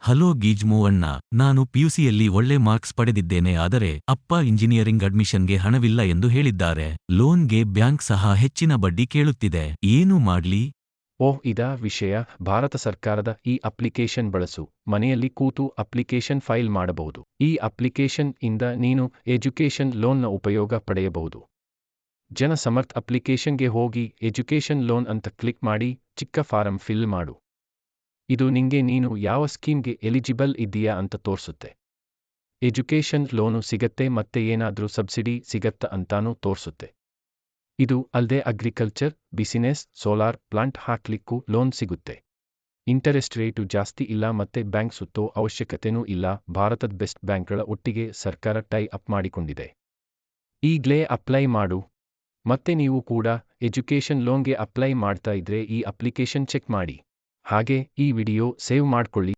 Hello ಗೀಜ್ಮೋ ಅಣ್ಣ, ನಾನು ಪಿಯುಸಿಯಲ್ಲಿ ಒಳ್ಳೆ ಮಾರ್ಕ್ಸ್ ಪಡೆದಿದ್ದೇನೆ. ಆದರೆ ಅಪ್ಪ ಇಂಜಿನಿಯರಿಂಗ್ ಅಡ್ಮಿಷನ್ಗೆ ಹಣವಿಲ್ಲ ಎಂದು ಹೇಳಿದ್ದಾರೆ. ಲೋನ್ಗೆ ಬ್ಯಾಂಕ್ ಸಹ ಹೆಚ್ಚಿನ ಬಡ್ಡಿ ಕೇಳುತ್ತಿದೆ. ಏನು ಮಾಡ್ಲಿ? ಓಹ್, ಇದಾ ವಿಷಯ. ಭಾರತ ಸರ್ಕಾರದ ಈ ಅಪ್ಲಿಕೇಶನ್ ಬಳಸು. ಮನೆಯಲ್ಲಿ ಕೂತು ಅಪ್ಲಿಕೇಶನ್ ಫೈಲ್ ಮಾಡಬಹುದು. ಈ ಅಪ್ಲಿಕೇಶನ್ ಇಂದ ನೀನು ಎಜುಕೇಶನ್ ಲೋನ್ನ ಉಪಯೋಗ ಪಡೆಯಬಹುದು. ಜನ ಸಮರ್ಥ್ ಅಪ್ಲಿಕೇಶನ್ಗೆ ಹೋಗಿ ಎಜುಕೇಶನ್ ಲೋನ್ ಅಂತ ಕ್ಲಿಕ್ ಮಾಡಿ ಚಿಕ್ಕ ಫಾರಂ ಫಿಲ್ ಮಾಡು. ಇದು ನಿಂಗೆ ನೀನು ಯಾವ ಸ್ಕೀಮ್ಗೆ ಎಲಿಜಿಬಲ್ ಇದ್ದೀಯಾ ಅಂತ ತೋರ್ಸುತ್ತೆ. ಎಜುಕೇಶನ್ ಲೋನು ಸಿಗತ್ತೆ ಮತ್ತೆ ಏನಾದ್ರೂ ಸಬ್ಸಿಡಿ ಸಿಗತ್ತಾ ಅಂತಾನೂ ತೋರ್ಸುತ್ತೆ. ಇದು ಅಲ್ದೆ ಅಗ್ರಿಕಲ್ಚರ್, ಬಿಸಿನೆಸ್, ಸೋಲಾರ್ ಪ್ಲಾಂಟ್ ಹಾಕ್ಲಿಕ್ಕೂ ಲೋನ್ ಸಿಗುತ್ತೆ. ಇಂಟರೆಸ್ಟ್ ರೇಟು ಜಾಸ್ತಿ ಇಲ್ಲ ಮತ್ತೆ ಬ್ಯಾಂಕ್ ಸುತ್ತೋ ಅವಶ್ಯಕತೆನೂ ಇಲ್ಲ. ಭಾರತದ ಬೆಸ್ಟ್ ಬ್ಯಾಂಕ್ಗಳ ಒಟ್ಟಿಗೆ ಸರ್ಕಾರ ಟೈ ಅಪ್ ಮಾಡಿಕೊಂಡಿದೆ. ಈಗ್ಲೇ ಅಪ್ಲೈ ಮಾಡು. ಮತ್ತೆ ನೀವು ಕೂಡ ಎಜುಕೇಶನ್ ಲೋನ್ಗೆ ಅಪ್ಲೈ ಮಾಡ್ತಾ ಇದ್ರೆ ಈ ಅಪ್ಲಿಕೇಶನ್ ಚೆಕ್ ಮಾಡಿ. ಹಾಗೆ ಈ ವಿಡಿಯೋ ಸೇವ್ ಮಾಡ್ಕೊಳ್ಳಿ.